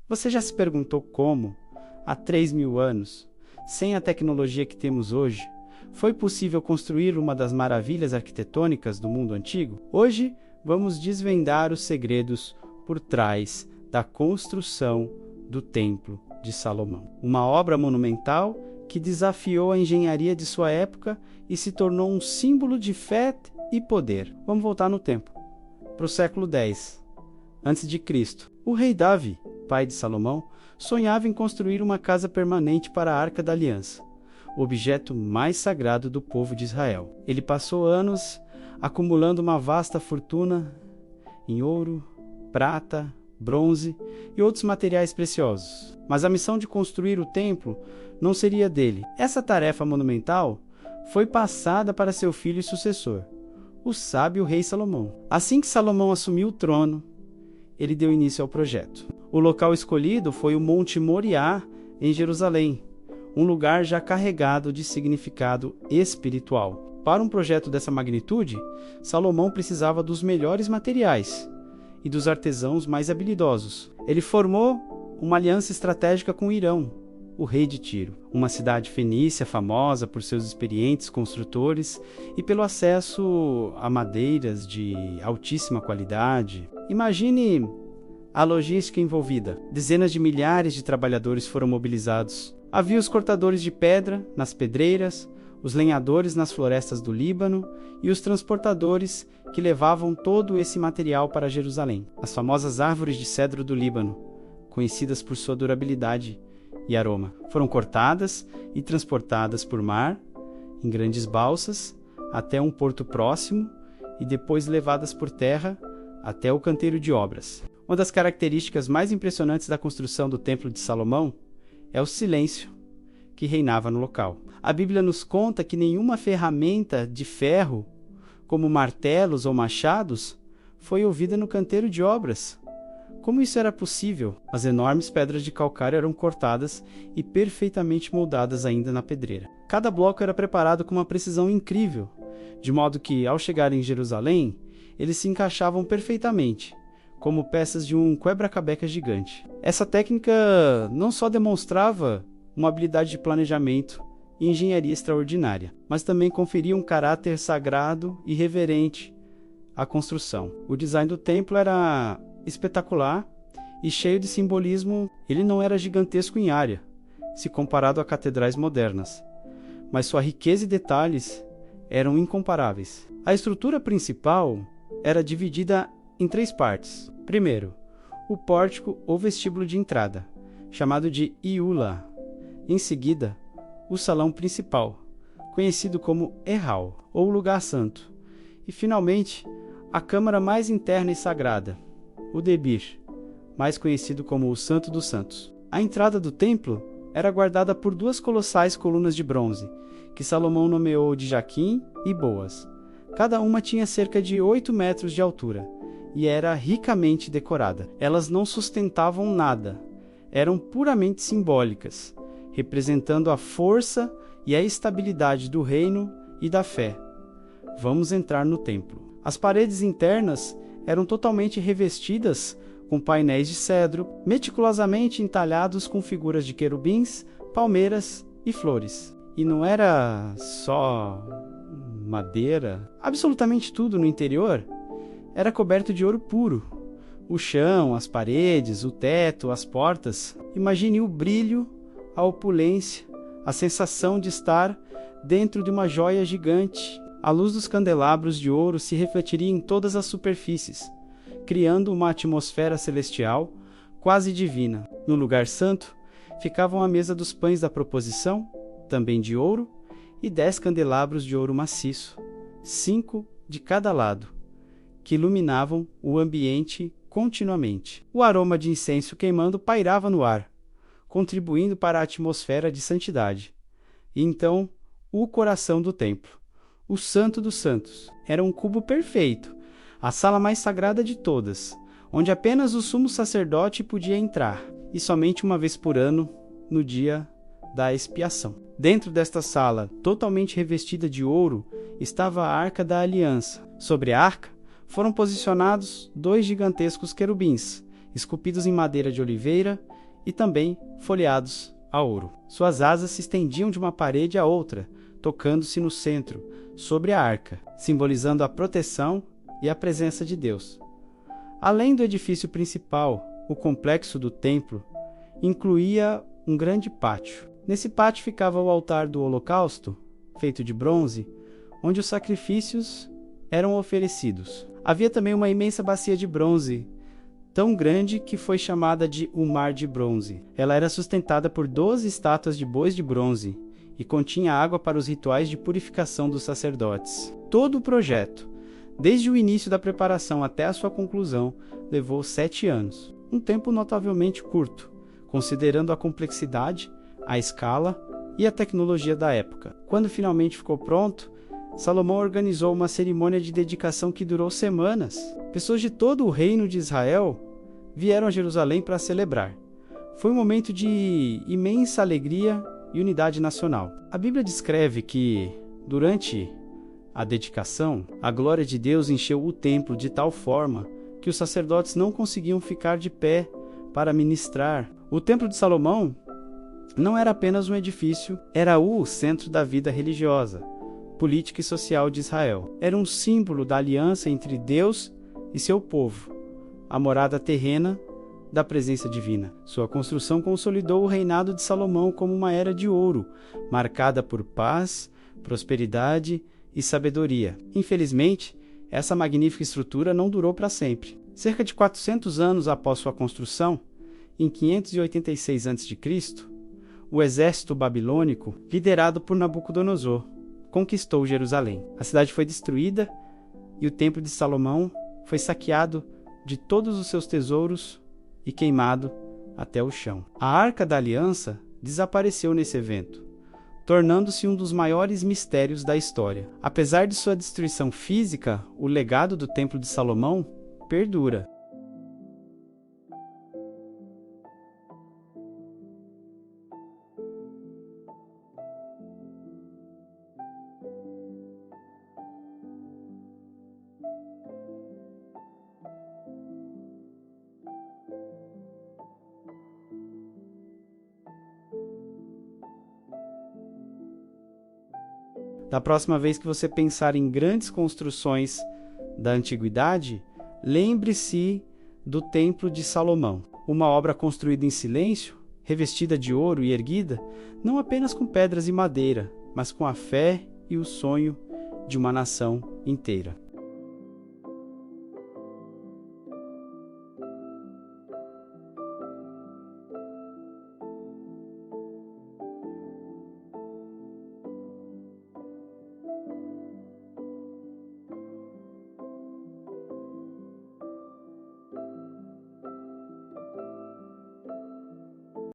Você já se perguntou como, há 3.000 anos, sem a tecnologia que temos hoje, foi possível construir uma das maravilhas arquitetônicas do mundo antigo? Hoje, vamos desvendar os segredos por trás da construção do Templo de Salomão. Uma obra monumental que desafiou a engenharia de sua época e se tornou um símbolo de fé e poder. Vamos voltar no tempo, para o século X, antes de Cristo. O rei Davi, pai de Salomão, sonhava em construir uma casa permanente para a Arca da Aliança, o objeto mais sagrado do povo de Israel. Ele passou anos acumulando uma vasta fortuna em ouro, prata, bronze e outros materiais preciosos. Mas a missão de construir o templo não seria dele. Essa tarefa monumental foi passada para seu filho e sucessor, o sábio rei Salomão. Assim que Salomão assumiu o trono, ele deu início ao projeto. O local escolhido foi o Monte Moriá, em Jerusalém, um lugar já carregado de significado espiritual. Para um projeto dessa magnitude, Salomão precisava dos melhores materiais e dos artesãos mais habilidosos. Ele formou uma aliança estratégica com Irão, o rei de Tiro, uma cidade fenícia famosa por seus experientes construtores e pelo acesso a madeiras de altíssima qualidade. Imagine a logística envolvida. Dezenas de milhares de trabalhadores foram mobilizados. Havia os cortadores de pedra nas pedreiras, os lenhadores nas florestas do Líbano e os transportadores que levavam todo esse material para Jerusalém. As famosas árvores de cedro do Líbano, conhecidas por sua durabilidade e aroma, foram cortadas e transportadas por mar, em grandes balsas, até um porto próximo e depois levadas por terra até o canteiro de obras. Uma das características mais impressionantes da construção do Templo de Salomão é o silêncio que reinava no local. A Bíblia nos conta que nenhuma ferramenta de ferro, como martelos ou machados, foi ouvida no canteiro de obras. Como isso era possível? As enormes pedras de calcário eram cortadas e perfeitamente moldadas ainda na pedreira. Cada bloco era preparado com uma precisão incrível, de modo que, ao chegar em Jerusalém, eles se encaixavam perfeitamente, como peças de um quebra-cabeça gigante. Essa técnica não só demonstrava uma habilidade de planejamento e engenharia extraordinária, mas também conferia um caráter sagrado e reverente à construção. O design do templo era espetacular e cheio de simbolismo. Ele não era gigantesco em área, se comparado a catedrais modernas, mas sua riqueza e detalhes eram incomparáveis. A estrutura principal era dividida em 3 partes. Primeiro, o pórtico ou vestíbulo de entrada, chamado de Iula. Em seguida, o salão principal, conhecido como Erral, ou lugar santo. E, finalmente, a câmara mais interna e sagrada, o Debir, mais conhecido como o Santo dos Santos. A entrada do templo era guardada por 2 colossais colunas de bronze, que Salomão nomeou de Jaquim e Boas. Cada uma tinha cerca de 8 metros de altura e era ricamente decorada. Elas não sustentavam nada, eram puramente simbólicas, representando a força e a estabilidade do reino e da fé. Vamos entrar no templo. As paredes internas eram totalmente revestidas com painéis de cedro, meticulosamente entalhados com figuras de querubins, palmeiras e flores. E não era só madeira. Absolutamente tudo no interior era coberto de ouro puro. O chão, as paredes, o teto, as portas. Imagine o brilho, a opulência, a sensação de estar dentro de uma joia gigante. A luz dos candelabros de ouro se refletiria em todas as superfícies, criando uma atmosfera celestial quase divina. No lugar santo, ficavam a mesa dos pães da proposição, também de ouro, e 10 candelabros de ouro maciço, 5 de cada lado, que iluminavam o ambiente continuamente. O aroma de incenso queimando pairava no ar, contribuindo para a atmosfera de santidade. E então, o coração do templo, o Santo dos Santos, era um cubo perfeito, a sala mais sagrada de todas, onde apenas o sumo sacerdote podia entrar, e somente uma vez por ano, no dia da expiação. Dentro desta sala, totalmente revestida de ouro, estava a Arca da Aliança. Sobre a arca, foram posicionados 2 gigantescos querubins, esculpidos em madeira de oliveira e também folheados a ouro. Suas asas se estendiam de uma parede a outra, tocando-se no centro, sobre a arca, simbolizando a proteção e a presença de Deus. Além do edifício principal, o complexo do templo incluía um grande pátio. Nesse pátio ficava o altar do holocausto, feito de bronze, onde os sacrifícios eram oferecidos. Havia também uma imensa bacia de bronze, tão grande que foi chamada de o Mar de Bronze. Ela era sustentada por 12 estátuas de bois de bronze e continha água para os rituais de purificação dos sacerdotes. Todo o projeto, desde o início da preparação até a sua conclusão, levou 7 anos. Um tempo notavelmente curto, considerando a complexidade, a escala e a tecnologia da época. Quando finalmente ficou pronto, Salomão organizou uma cerimônia de dedicação que durou semanas. Pessoas de todo o reino de Israel vieram a Jerusalém para celebrar. Foi um momento de imensa alegria e unidade nacional. A Bíblia descreve que, durante a dedicação, a glória de Deus encheu o templo de tal forma que os sacerdotes não conseguiam ficar de pé para ministrar. O Templo de Salomão não era apenas um edifício, era o centro da vida religiosa, política e social de Israel. Era um símbolo da aliança entre Deus e seu povo, a morada terrena da presença divina. Sua construção consolidou o reinado de Salomão como uma era de ouro, marcada por paz, prosperidade e sabedoria. Infelizmente, essa magnífica estrutura não durou para sempre. Cerca de 400 anos após sua construção, em 586 a.C., o exército babilônico, liderado por Nabucodonosor, conquistou Jerusalém. A cidade foi destruída e o templo de Salomão foi saqueado de todos os seus tesouros e queimado até o chão. A Arca da Aliança desapareceu nesse evento, tornando-se um dos maiores mistérios da história. Apesar de sua destruição física, o legado do Templo de Salomão perdura. Da próxima vez que você pensar em grandes construções da antiguidade, lembre-se do Templo de Salomão, uma obra construída em silêncio, revestida de ouro e erguida, não apenas com pedras e madeira, mas com a fé e o sonho de uma nação inteira.